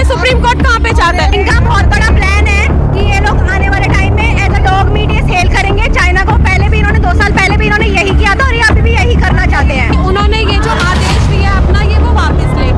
Supreme court कहाँ पे जाता है? इनका बहुत बड़ा प्लान है कि ये लोग आने वाले टाइम में एज अ डॉग मीट ये सेल करेंगे चाइना को। पहले भी इन्होंने 2 साल पहले भी इन्होंने यही किया था और ये अभी भी यही करना चाहते हैं। उन्होंने ये जो आदेश दिया अपना ये वो वापस ले।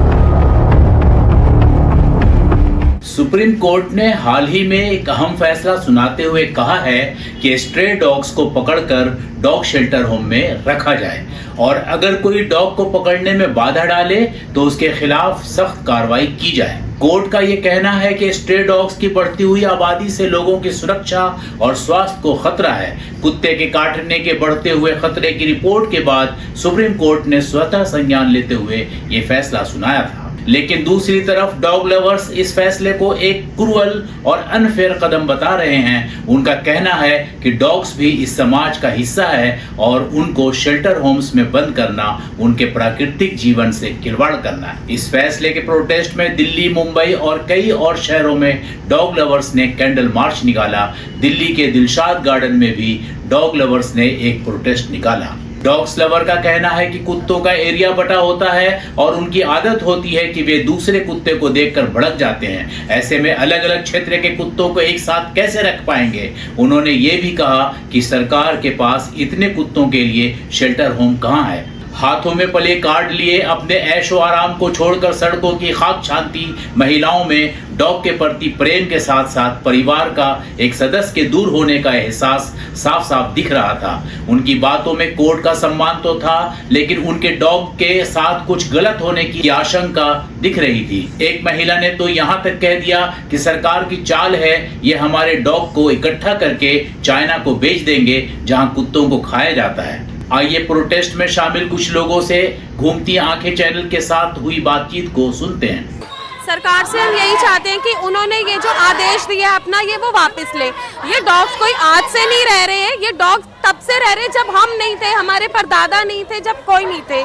सुप्रीम कोर्ट ने हाल ही में एक अहम फैसला सुनाते हुए कहा है कि स्ट्रे डॉग्स को पकड़कर डॉग शेल्टर होम में रखा जाए और अगर कोई डॉग को पकड़ने में बाधा डाले तो उसके खिलाफ सख्त कार्रवाई की जाए। कोर्ट का ये कहना है कि स्ट्रे डॉग्स की बढ़ती हुई आबादी से लोगों की सुरक्षा और स्वास्थ्य को खतरा है। कुत्ते के काटने के बढ़ते हुए खतरे की रिपोर्ट के बाद सुप्रीम कोर्ट ने स्वतः संज्ञान लेते हुए ये फैसला सुनाया था। लेकिन दूसरी तरफ डॉग लवर्स इस फैसले को एक क्रूअल और अनफेयर कदम बता रहे हैं। उनका कहना है कि डॉग्स भी इस समाज का हिस्सा है और उनको शेल्टर होम्स में बंद करना उनके प्राकृतिक जीवन से खिलवाड़ करना है। इस फैसले के प्रोटेस्ट में दिल्ली, मुंबई और कई और शहरों में डॉग लवर्स ने कैंडल मार्च निकाला। दिल्ली के दिलशाद गार्डन में भी डॉग लवर्स ने एक प्रोटेस्ट निकाला। डॉग्स लवर का कहना है कि कुत्तों का एरिया बटा होता है और उनकी आदत होती है कि वे दूसरे कुत्ते को देखकर भड़क जाते हैं। ऐसे में अलग अलग क्षेत्र के कुत्तों को एक साथ कैसे रख पाएंगे। उन्होंने ये भी कहा कि सरकार के पास इतने कुत्तों के लिए शेल्टर होम कहाँ है। हाथों में प्ले कार्ड लिए अपने ऐशो आराम को छोड़कर सड़कों की खाक छानती महिलाओं में डॉग के प्रति प्रेम के साथ साथ परिवार का एक सदस्य के दूर होने का एहसास साफ साफ दिख रहा था। उनकी बातों में कोर्ट का सम्मान तो था, लेकिन उनके डॉग के साथ कुछ गलत होने की आशंका दिख रही थी। एक महिला ने तो यहाँ तक कह दिया कि सरकार की चाल है, ये हमारे डॉग को इकट्ठा करके चाइना को बेच देंगे जहाँ कुत्तों को खाया जाता है। आइए प्रोटेस्ट में शामिल कुछ लोगों से घूमती आंखें चैनल के साथ हुई बातचीत को सुनते हैं। सरकार से हम यही चाहते हैं कि उन्होंने ये जो आदेश दिया अपना ये वो वापस ले। ये डॉग्स कोई आज से नहीं रह रहे हैं, ये डॉग्स तब से रह रहे हैं जब हम नहीं थे, हमारे परदादा नहीं थे, जब कोई नहीं थे।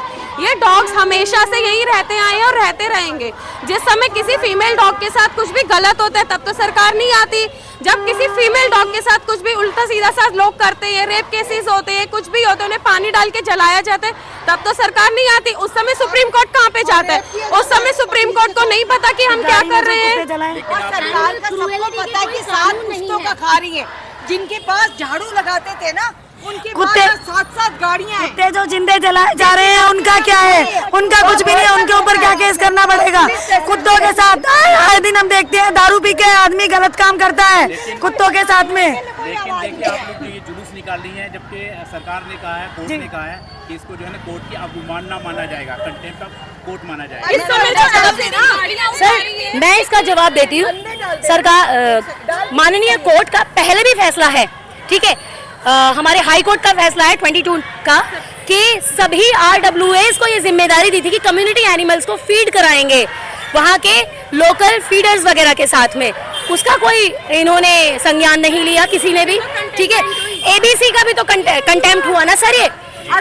ये डॉग्स हमेशा से यही रहते आए हैं और रहते रहेंगे। जिस समय किसी फीमेल डॉग के साथ कुछ भी गलत होता है तब तो सरकार नहीं आती। जब किसी फीमेल डॉग के साथ कुछ भी उल्टा सीधा सा लोग करते हैं, रेप केसेस होते हैं, कुछ भी होते हैं, उन्हें पानी डाल के जलाया जाता है, तब तो सरकार नहीं आती। उस समय सुप्रीम कोर्ट कहाँ पे जाता है? उस समय सुप्रीम कोर्ट को नहीं पता कि हम क्या कर रहे हैं। और सरकार का सबको पता है कि 7 कुत्तों का खा रही है। जिनके पास झाड़ू लगाते थे ना, उनके कुत्ते 7-7 गाड़ियां हैं। कुत्ते जो जिंदे जलाए जा रहे हैं उनका क्या है? उनका कुछ भी नहीं है। उनके ऊपर क्या केस करना पड़ेगा? कुत्तों के साथ आए दिन हम देखते हैं दारू पी के आदमी गलत काम करता है कुत्तों के साथ में। लेकिन देखिए आप लोग ये जुलूस निकाल रही हैं, जबकि सरकार ने कहा है, कोर्ट ने कहा है कि इसको जो है ना कोर्ट की अवमानना माना जाएगा, कंटेम्प्ट ऑफ कोर्ट माना जाएगा। इस समय सर मैं इसका जवाब देती हूँ। सरकार माननीय कोर्ट का पहले भी फैसला है, ठीक है, हमारे हाई कोर्ट का फैसला है 22 का कि सभी RWAs को ये जिम्मेदारी दी थी कि कम्युनिटी एनिमल्स को फीड कराएंगे वहाँ के लोकल फीडर्स वगैरह के साथ में। उसका कोई इन्होंने संज्ञान नहीं लिया किसी ने भी, ठीक है। ABC का भी तो कंटेम्प्ट हुआ ना सर। ये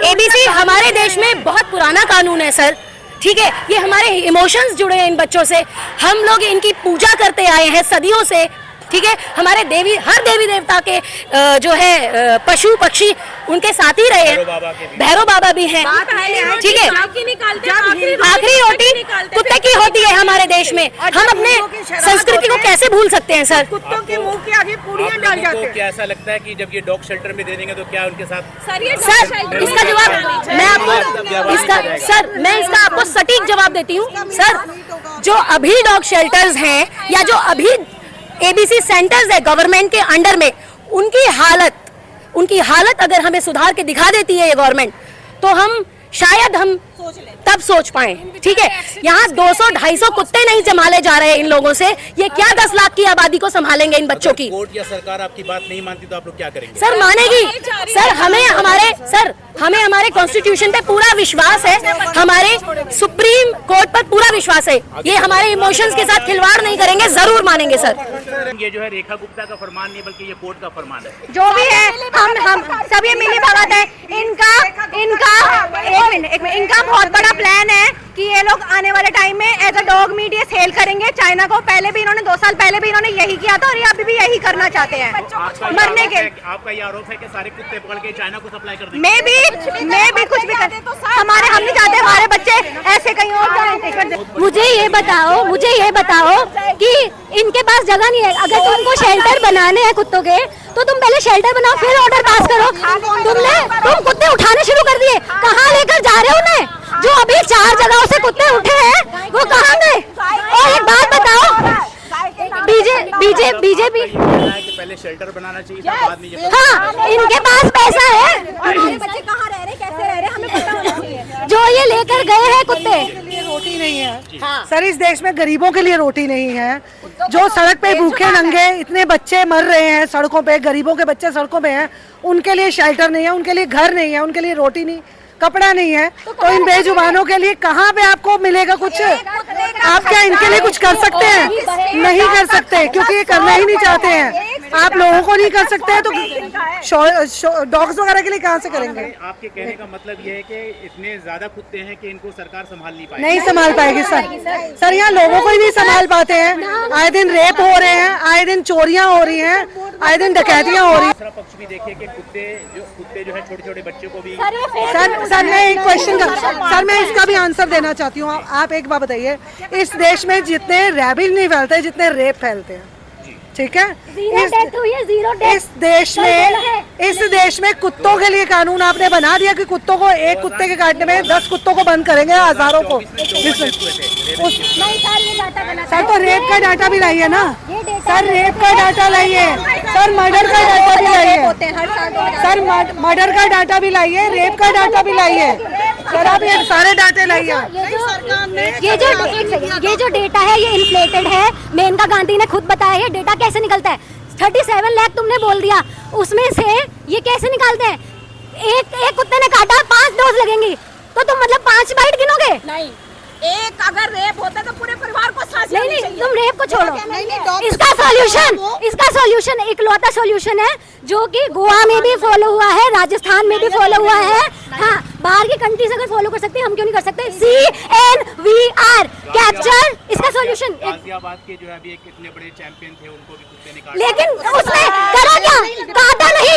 ABC हमारे देश में बहुत पुराना कानून है सर, ठीक है। ये हमारे इमोशंस जुड़े हैं इन बच्चों से, हम लोग इनकी पूजा करते आए हैं सदियों से, ठीक है। हमारे हर देवी देवता के जो है पशु पक्षी उनके साथ ही रहे हैं, भैरव बाबा भी हैं, ठीक है। आखिरी रोटी कुत्ते की होती है हमारे देश में। हम अपने संस्कृति को कैसे भूल सकते हैं सर? कुत्तों के मुंह के आगे पूड़ियां डाल जाते हैं। क्या ऐसा लगता है कि जब ये डॉग शेल्टर में दे देंगे तो क्या उनके साथ सर इसका जवाब मैं आपको सटीक जवाब देती हूँ सर। जो अभी डॉग शेल्टर्स हैं या जो अभी ABC सेंटर्स है गवर्नमेंट के अंडर में, उनकी हालत अगर हमें सुधार के दिखा देती है ये गवर्नमेंट, तो हम शायद हम तब सोच पाए, ठीक है। यहाँ 200-250 कुत्ते नहीं संभाले जा रहे हैं इन लोगों से। ये क्या 10 लाख की आबादी को संभालेंगे इन बच्चों की? कोर्ट या सरकार आपकी बात नहीं मानती तो आप लोग क्या करेंगे? सर मानेगी सर। हमें हमारे कॉन्स्टिट्यूशन पे पूरा विश्वास है, हमारे सुप्रीम कोर्ट पर पूरा विश्वास है। ये हमारे इमोशंस के साथ खिलवाड़ नहीं करेंगे, जरूर मानेंगे सर। ये जो है रेखा गुप्ता का फरमान नहीं बल्कि ये कोर्ट का फरमान है। जो भी है हम सब ये मिली भगत है। इनका बहुत बड़ा प्लान है कि ये लोग आने वाले टाइम में एज अ डॉग मीट ये सेल करेंगे चाइना को। पहले भी इन्होंने 2 साल पहले भी इन्होंने यही किया था और ये अभी भी यही करना चाहते हैं मरने के। आपका ये आरोप है कि सारे कुत्ते पकड़ के चाइना को सप्लाई कर देंगे। मैं भी कुछ भी कर हमारे हम नहीं चाहते हमारे बच्चे ऐसे कहीं और जाएं। मुझे ये बताओ कि इनके पास जगह नहीं है। अगर तुमको शेल्टर बनाने हैं कुत्तों के तो तुम पहले शेल्टर बनाओ फिर ऑर्डर पास करो। तुम कुत्ते उठाने शुरू कर दिए, कहाँ लेकर जा रहे हो उन्हें? जो अभी 4 जगहों से कुत्ते उठे हैं वो कहाँ गए? और एक बात बताओ, बीजेपी पहले शेल्टर बनाना चाहिए था, बाद में ये हाँ इनके पास पैसा है, बच्चे कहाँ रह रहे कैसे रह रहे हमें पता होना चाहिए। जो ये लेकर गए हैं कुत्ते। रोटी नहीं है सर, इस देश में गरीबों के लिए रोटी नहीं है। जो सड़क पे भूखे नंगे इतने बच्चे मर रहे हैं सड़कों पे, गरीबों के बच्चे सड़कों पे हैं, उनके लिए शेल्टर नहीं है, उनके लिए घर नहीं है, उनके लिए रोटी नहीं, कपड़ा नहीं है। तो इन बेजुबानों के लिए कहाँ पे आपको मिलेगा कुछ? आप क्या इनके लिए कुछ कर सकते हैं? नहीं कर सकते, क्योंकि ये करना ही नहीं चाहते हैं। आप लोगों को नहीं कर सकते हैं तो डॉग्स वगैरह के लिए कहाँ से करेंगे? आपके कहने का मतलब ये है कि इतने ज्यादा कुत्ते हैं कि इनको सरकार संभाल नहीं पाएगी। नहीं संभाल पाएगी सर, यहाँ लोगों को ही नहीं संभाल पाते हैं। आए दिन रेप हो रहे हैं, आए दिन चोरियां हो रही हैं, आए दिन डकैतियां हो रही हैं। दूसरा पक्ष भी देखिए कि कुत्ते जो है छोटे छोटे बच्चों को भी सर मैं एक क्वेश्चन का सर मैं इसका भी आंसर देना चाहती हूँ। आप एक बात बताइए, इस देश में जितने रैबिज नहीं फैलते जितने रेप फैलते हैं, ठीक है? इस देश में कुत्तों के लिए कानून आपने बना दिया कि कुत्तों को एक कुत्ते के काटने में 10 कुत्तों को बंद करेंगे, हजारों को। सर तो रेप का डाटा भी लाइए ना सर, रेप का डाटा लाइए सर, मर्डर का डाटा भी लाइए सर, मर्डर का डाटा भी लाइए, रेप का डाटा भी लाइए सर, आप ये सारे डाटे लाइए। ये जो डेटा है ये इन्फ्लेटेड है। मेनका गांधी ने खुद बताया ये डेटा कैसे निकलता है। 37 लाख तुमने बोल दिया, उसमें से ये कैसे निकालते हैं? एक कुत्ते ने काटा 5 डोज लगेंगी, तो तुम मतलब 5 बाइट गिनोगे? नहीं, एक अगर रेप होता तो पूरे परिवार को सांस लेनी चाहिए। तुम रेप को छोड़ो। इसका सॉल्यूशन इकलौता सॉल्यूशन है जो कि गोवा में भी फॉलो हुआ है, राजस्थान में भी फॉलो हुआ है। हाँ, बाहर की कंट्रीज अगर फॉलो कर सकते हैं, हम क्यों नहीं कर सकते? CNVR कैप्चर इसका सॉल्यूशन। गाजियाबाद के जो है अभी एक इतने बड़े चैंपियन थे, उनको भी कुत्ते ने काटा। लेकिन उसने करा क्या?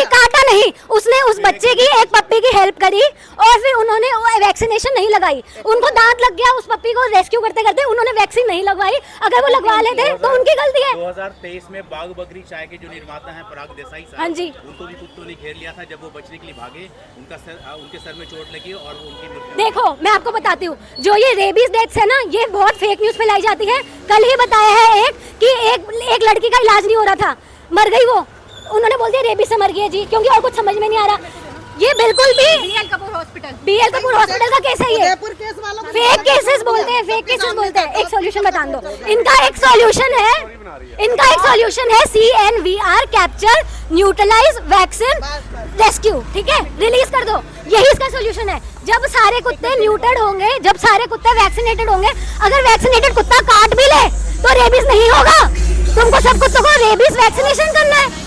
काटा नहीं। उसने उस बच्चे की एक पप्पी की हेल्प करी और फिर उन्होंने वैक्सीनेशन नहीं लगाई। उनको दांत लग गया, उस पप्पी को रेस्क्यू करते करते उन्होंने वैक्सीन नहीं लगवाई। अगर वो लगवा लेते तो उनकी गलती है। 2023 में बाग बकरी चाय के जो निर्माता हैं पराग देसाई साहब, हाँ जी, उनको भी कुत्तों ने घेर लिया था। जब वो बचने के लिए भागे, उनके सर में चोट लगी और उनकी मृत्यु। देखो मैं आपको बताती हूँ, जो ये रेबीज डेथ्स है ना, ये बहुत फेक न्यूज फैलाई जाती है। कल ही बताया है एक लड़की का इलाज नहीं हो रहा था, मर गई वो। उन्होंने बोल दिया रेबीज से मर गई है जी, क्योंकि और कुछ समझ में नहीं आ रहा। ये बिल्कुल भी BL कपूर हॉस्पिटल का केस है ये। फेक केसेस बोलते हैं। एक सॉल्यूशन बता दो। इनका एक सॉल्यूशन है CNVR capture neutralize vaccine rescue, ठीक है? रिलीज कर दो, यही इसका सॉल्यूशन है। जब सारे कुत्ते न्यूट्रड होंगे, जब सारे कुत्ते वैक्सीनेटेड होंगे, अगर वैक्सीनेटेड कुत्ता काट भी ले तो रेबीज नहीं होगा। तुमको सब कुत्तों को रेबीज वैक्सीनेशन करना है।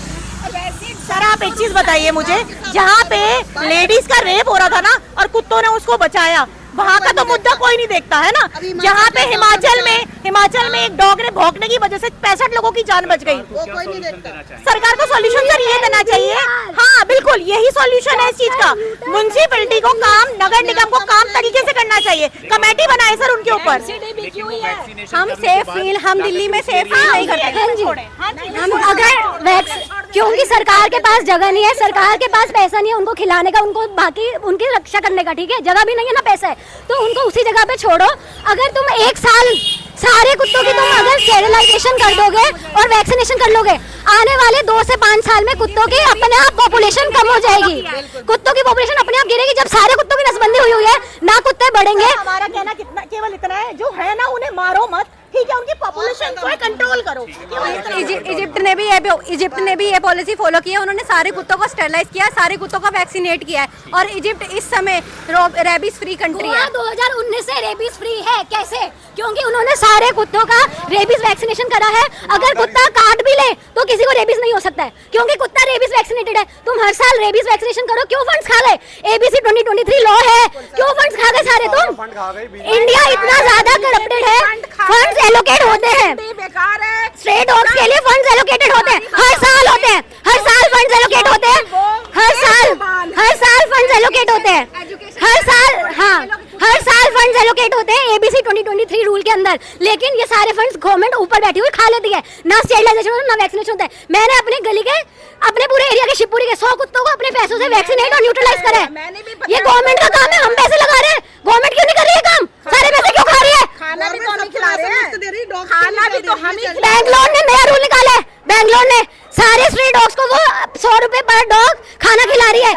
सर आप एक चीज बताइए मुझे, जहाँ पे लेडीज का रेप हो रहा था ना और कुत्तों ने उसको बचाया, वहाँ का तो मुद्दा कोई नहीं देखता है ना। जहाँ पे हिमाचल में एक डॉग ने भौंकने की वजह से 65 लोगों की जान बच गई। सरकार को सॉल्यूशन सर ये देना चाहिए। हाँ बिल्कुल, यही सॉल्यूशन है इस चीज का। म्युनिसिपैलिटी को काम, नगर निगम को काम तरीके से करना चाहिए। कमेटी बनाए सर उनके ऊपर। हम दिल्ली में सेफ फील नहीं करते। हम अगर क्योंकि सरकार के पास जगह नहीं है, सरकार के पास पैसा नहीं है उनको खिलाने का, उनको बाकी उनकी रक्षा करने का, ठीक है? जगह भी नहीं है ना पैसा है, तो उनको उसी जगह पे छोड़ो। अगर तुम 1 साल सारे कुत्तों की तुम अगर स्टेरिलाइजेशन कर दोगे और वैक्सीनेशन कर लोगे, आने वाले 2 से 5 साल में कुत्तों की अपने आप पॉपुलेशन कम हो जाएगी। कुत्तों की पॉपुलेशन अपने आप गिरेगी। जब सारे कुत्तों की नसबंदी हुई है ना, कुत्ते बढ़ेंगे। हमारा कहना केवल इतना है, जो है ना उन्हें मारो मत, ठीक है, उनकी पॉपुलेशन को कंट्रोल करो। इजिप्ट ने भी ये पॉलिसी फॉलो की है। उन्होंने सारे कुत्तों को स्टेरलाइज किया, सारे कुत्तों को वैक्सीनेट किया है, और इजिप्ट इस समय रेबीज फ्री कंट्री है। 2019 से रेबीज फ्री है। कैसे? क्योंकि उन्होंने सारे कुत्तों का रेबीज वैक्सीनेशन करा है। अगर कुत्ता काट भी ले तो किसी को रेबीज नहीं हो सकता है, क्योंकि कुत्ता रेबीज वैक्सीनेटेड है। तुम हर साल रेबीज वैक्सीनेशन करो, क्यों फंड्स खा गए? ABC 2023 लॉ है, क्यों फंड्स खा गए सारे तुम? इंडिया इतना ज्यादा करप्टेड है, फंड्स एलोकेट होते हैं, स्ट्रे डॉग्स के लिए फंड्स एलोकेटेड होते हैं, हर साल होते हैं, हर साल फंड्स एलोकेट होते हैं, हर साल फंड्स एलोकेट होते हैं, हर साल फंड्स एलोकेट होते हैं ABC 2023 रूल के अंदर। लेकिन ये सारे फंड्स गवर्नमेंट ऊपर बैठी हुई खा लेती है। ना स्टेरिलाइजेशन होता है, ना वैक्सीनेशन होता है। मैंने अपने गली के, अपने पूरे एरिया के, शिवपुरी के 100 कुत्तों को अपने पैसों से वैक्सीनेट और न्यूट्रलाइज करा है। ये गवर्नमेंट का काम है, हम पैसे लगा रहे हैं, गवर्नमेंट क्यों नहीं कर रही है काम? सारे पैसे क्यों खा रही है? खाना भी तो हम खिला रहे हैं, खाना भी तो हम ही। बैंगलोर ने नया रूल निकाला है, बैंगलोर ने सारे स्ट्री डॉग्स को वो 100 रुपए पर डॉग खाना खिला रही है।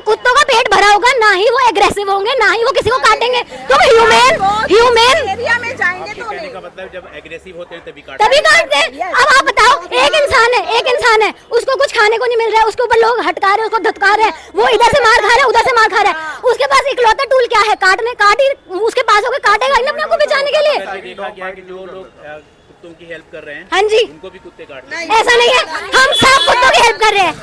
कुत्तों का पेट भरा होगा, ना ही वो एग्रेसिव होंगे, ना ही वो किसी को काटेंगे। तुम ह्यूमन एरिया में जाएंगे तो कहने का मतलब जब एग्रेसिव होते हैं तभी काटते हैं। अब आप बताओ, एक इंसान है, उसको कुछ खाने को नहीं मिल रहा है, उसके ऊपर लोग हटका रहे हैं, उसको धत्कार रहे हैं, वो इधर से मार खा रहा है, उधर से मार खा रहा है। उसके पास इकलौता टूल क्या है? उसके पास होकर काटेगा अपने आप को बचाने के लिए। देखा गया है कि जो लोग कुत्तों की हेल्प कर रहे हैं, हाँ जी, उनको भी कुत्ते काटते हैं। ऐसा नहीं है, हम सब कुत्तों की हेल्प कर रहे हैं।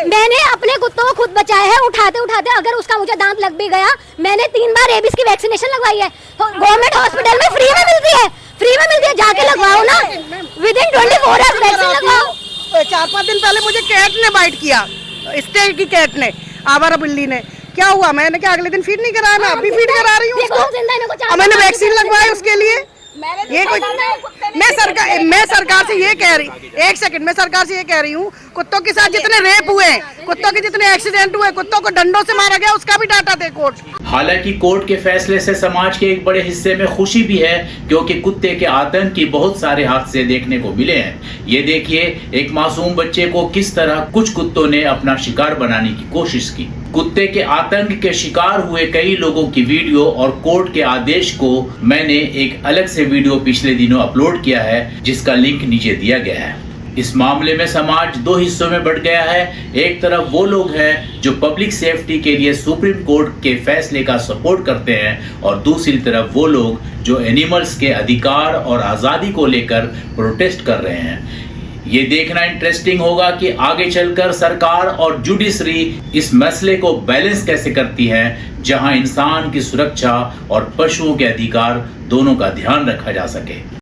मैंने अपने कुत्तों को खुद बचाया है, उठाते अगर उसका मुझे दांत लग भी गया, मैंने 3 बार रेबीज की वैक्सीनेशन लगवाई है। गवर्नमेंट हॉस्पिटल में फ्री में मिलती है, जाके लगवाओ ना, विदिन 24 आवर्स वैक्सीन लगवाओ। 4-5 दिन पहले मुझे कैट ने बाइट किया, स्टेट की कैट ने, आवारा बिल्ली ने। क्या हुआ? मैंने क्या अगले दिन फीड नहीं कराया? मैं अभी फीड करा रही हूँ उसको, और मैंने वैक्सीन लगवाया उसके लिए। ये कोई, मैं सरकार से ये कह रही, एक सेकंड, मैं सरकार से ये कह रही हूँ, कुत्तों के साथ जितने रेप हुए, कुत्तों के जितने एक्सीडेंट हुए, कुत्तों को डंडों से मारा गया, उसका भी डाटा दे कोर्ट। हालांकि कोर्ट के फैसले से समाज के एक बड़े हिस्से में खुशी भी है, क्योंकि कुत्ते के आतंक की बहुत सारे हादसे देखने को मिले हैं। ये देखिए, एक मासूम बच्चे को किस तरह कुछ कुत्तों ने अपना शिकार बनाने की कोशिश की। कुत्ते के आतंक के शिकार हुए कई लोगों की वीडियो और कोर्ट के आदेश को मैंने एक अलग से वीडियो पिछले दिनों अपलोड किया है, जिसका लिंक नीचे दिया गया है। इस मामले में समाज 2 हिस्सों में बढ़ गया है। एक तरफ वो लोग हैं जो पब्लिक सेफ्टी के लिए सुप्रीम कोर्ट के फैसले का सपोर्ट करते हैं, और दूसरी तरफ वो लोग जो एनिमल्स के अधिकार और आज़ादी को लेकर प्रोटेस्ट कर रहे हैं। ये देखना इंटरेस्टिंग होगा कि आगे चलकर सरकार और जुडिशरी इस मसले को बैलेंस कैसे करती है, जहां इंसान की सुरक्षा और पशुओं के अधिकार दोनों का ध्यान रखा जा सके।